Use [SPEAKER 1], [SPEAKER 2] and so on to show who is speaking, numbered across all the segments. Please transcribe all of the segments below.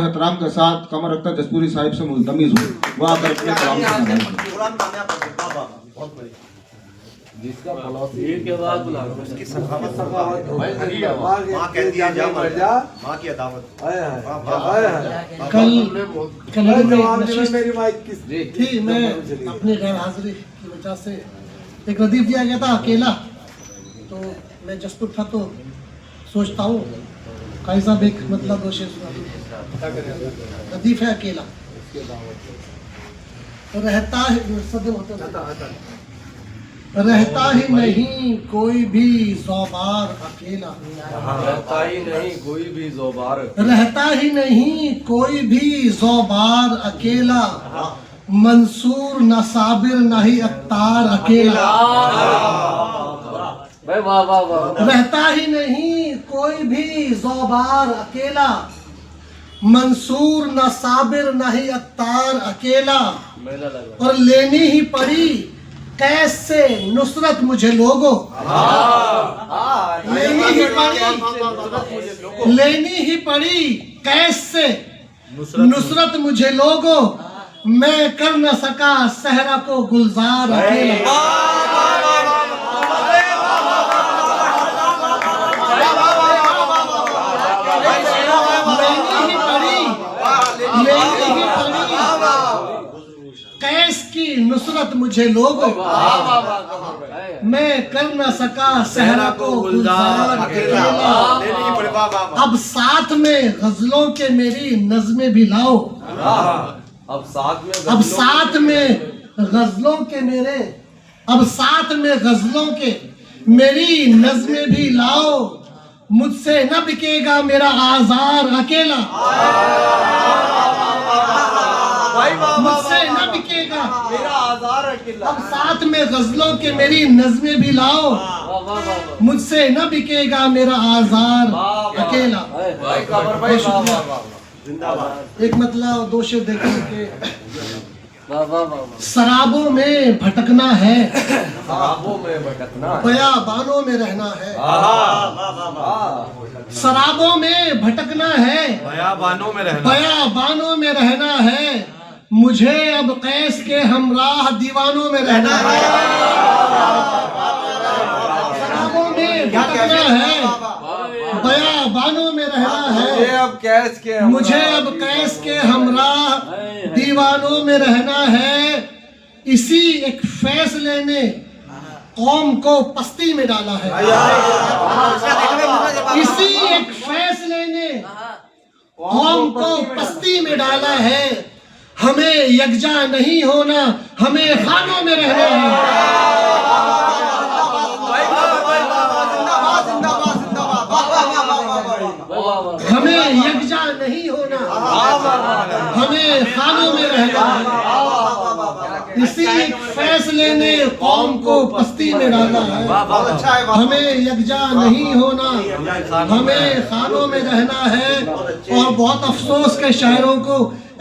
[SPEAKER 1] एहतराम के साथ कमर रखकर जसपुरी साहिब से मुलतमिस हो वह आकर अपने कलाम से
[SPEAKER 2] जिसका
[SPEAKER 3] ये क्या बात बुला रहे हो?
[SPEAKER 2] उसकी सखावत माँ कह दिया जा मर जा माँ की अदावत
[SPEAKER 4] कल मेरी माइक थी, मैं अपनी गैर हाजिरी की वजह से एक रदीफ दिया गया था अकेला, तो मैं जसपुर था तो सोचता हूँ काई साहब एक मतलब दो शेर सुना रदीफ है अकेला रहता है सदन होता रहता ही नहीं कोई भी ज़ौबार अकेला
[SPEAKER 3] रहता ही नहीं कोई भी ज़ौबार
[SPEAKER 4] रहता ही नहीं कोई भी ज़ौबार अकेला मंसूर न साबिर न ही अत्तार अकेला
[SPEAKER 3] भाई वाह वाह वाह।
[SPEAKER 4] रहता ही नहीं कोई भी ज़ौबार अकेला मंसूर न साबिर न ही अत्तार अकेला
[SPEAKER 3] मेला लगा
[SPEAKER 4] और लेनी ही पड़ी कैसे नुसरत मुझे लोगों लेनी ही पड़ी कैसे नुसरत मुझे लोगों मैं कर न सका सहरा को गुलजार अकेला कैस की नुसरत मुझे लोगों मैं कर न सका सहरा को गुलजार अकेला अब साथ में गजलों के मेरी नज़में भी लाओ
[SPEAKER 3] अब साथ में
[SPEAKER 4] गजलों के मेरे अब साथ में गजलों के मेरी नज़में भी लाओ मुझसे न बिकेगा मेरा आज़ार अकेला मुझसे न बिकेगा
[SPEAKER 3] मेरा आज़ार अकेला
[SPEAKER 4] अब साथ में गजलों के मेरी नज़में भी लाओ मुझसे न बिकेगा मेरा आज़ार अकेला
[SPEAKER 3] भाई कमर भाई वाह वाह वाह।
[SPEAKER 4] एक मतलब दो शेर देखें के
[SPEAKER 3] वाह वाह वाह।
[SPEAKER 4] शराबों में भटकना है
[SPEAKER 3] शराबों में भटकना है।
[SPEAKER 4] बयाबानों में रहना है शराबों में भटकना है
[SPEAKER 2] बयाबानों में रहना
[SPEAKER 4] बयाबानों में रहना है मुझे अब कैस के हमराह दीवानों में रहना है शराबों में भटकना है बयाबानों में रहना है
[SPEAKER 3] अब कैस के
[SPEAKER 4] मुझे अब कैस के हमराह दीवानों में रहना है इसी एक फैसले ने कौम को पस्ती में डाला है इसी एक फैसले ने कौम को पस्ती में डाला है हमें यकजा नहीं होना हमें खानों में रहना है हमें यकजा नहीं होना हमें खानों में रहना है इसी फैसले ने कौम को पस्ती में डाला है हमें यकजा नहीं होना हमें खानों में रहना है और बहुत अफसोस के शायरों को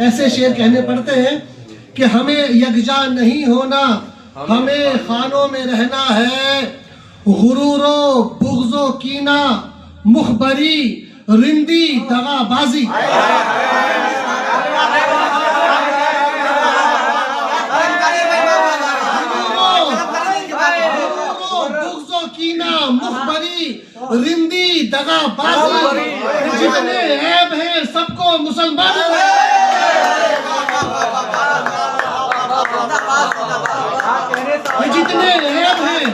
[SPEAKER 4] ऐसे शेर कहने पड़ते हैं कि हमें यकजा नहीं होना हमें खानों में रहना है गुरूरो बुग़्ज़ो कीना मुखबरी रिंदी दगाबाजी बुग़्ज़ो कीना मुखबरी रिंदी दगाबाजी जितने ऐब हैं सबको मुसलमानों में जितने ऐब हैं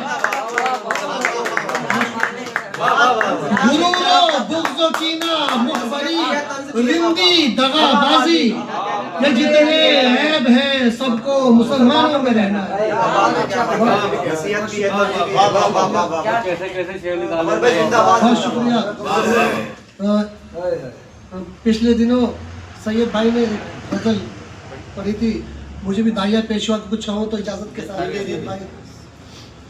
[SPEAKER 4] गुरूरो बुग़्ज़ो कीना मुखबरी रिंदी दगाबाजी ये जितने ऐब हैं सबको मुसलमानों में रहना है
[SPEAKER 3] कैसे कैसे शेर निकाले
[SPEAKER 4] बहुत शुक्रिया पिछले दिनों सैयद भाई ने गजल पढ़ी थी मुझे भी दाहिया पेशवा कुछ हो तो इजाज़त के साथ भाई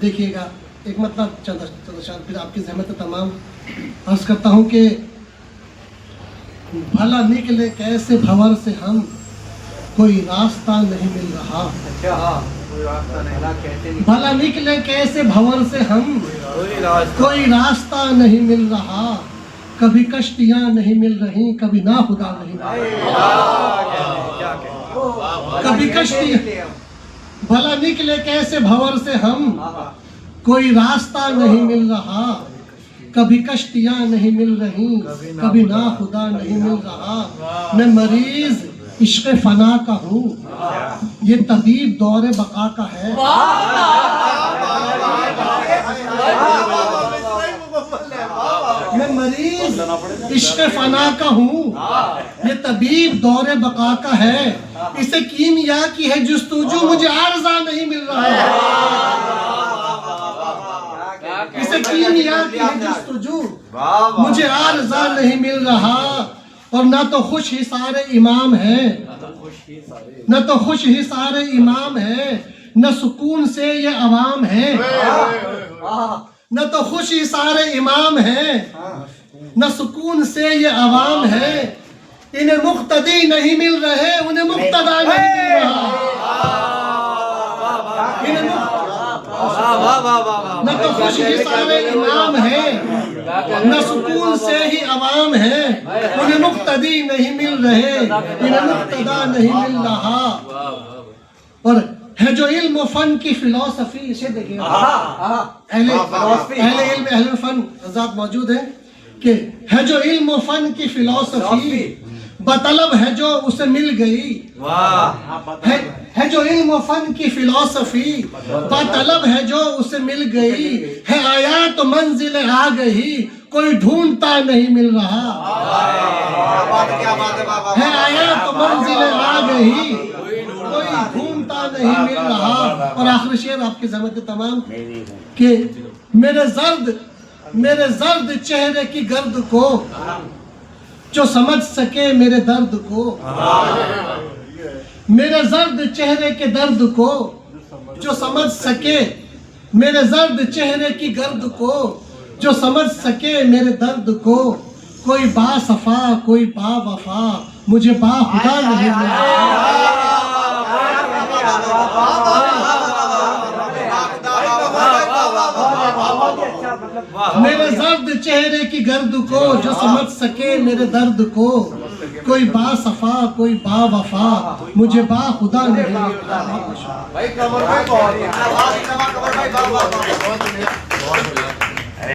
[SPEAKER 4] देखिएगा एक मतलब चंद्रशान फिर आपकी ज़हमत तमाम अर्ज़ करता हूँ कि भला निकले कैसे भंवर से हम कोई रास्ता नहीं मिल रहा भला निकले कैसे भंवर से हम कोई रास्ता नहीं मिल रहा कभी कश्तियां नहीं मिल रही, कभी ना खुदा नहीं मिल रही। कभी कश्तियां भला निकले कैसे भंवर से हम, कोई रास्ता नहीं मिल रहा। कभी कश्तियां नहीं मिल रही, कभी ना खुदा नहीं मिल रहा। मैं मरीज इश्क फना का हूँ, ये तबीब दौरे बका का है। मैं मरीज इश्क फना का हूँ, ये तबीब दौरे बका का है। इसे कीमिया की है जुस्तुजू, मुझे आर्जा नहीं मिल रहा। इसे कीमिया की है जुस्तुजू, मुझे आर्जा नहीं मिल रहा। और ना तो खुश ही सारे इमाम हैं, न तो खुश ही सारे इमाम हैं, न सुकून से ये अवाम है। न तो खुश ही सारे इमाम हैं, न सुकून से ये अवाम है। इन्हें मुक्तदी नहीं मिल रहे, उन्हें मुक्तदा नहीं मिल रहा। न तो खुश ही सारे इमाम हैं, न सुकून से ही अवाम है। उन्हें मुक्तदी नहीं मिल रहे, इन्हें मुक्तदा नहीं मिल रहा। और है जो इल्म फन की फिलॉसफी, इसे देखिए अहले इल्म अहले फन हज़रात मौजूद है कि है जो इल्म फन की फिलॉसफी, बतलब है जो उसे मिल गई। है जो इल्म फन की फिलॉसफी, बतलब है जो उसे मिल गई। है आया तो मंजिल आ गई, कोई ढूंढता नहीं मिल रहा। है आया तो मंजिल आ गई, कोई ढूंढता नहीं मिल रहा। और आखिरी शेर आपकी ज़हमत तमाम कि मेरे जर्द चेहरे की गर्द को, जो समझ सके मेरे दर्द को। मेरे जर्द चेहरे के दर्द को, जो समझ सके मेरे जर्द चेहरे की गर्द को, जो समझ सके मेरे दर्द को। कोई बासफा कोई बावफा, मुझे बाखुदा नहीं मिला। मेरे जर्द चेहरे की गर्द को, जो समझ सके मेरे दर्द को। कोई बासफा कोई बावफा, मुझे बाखुदा नहीं मिला।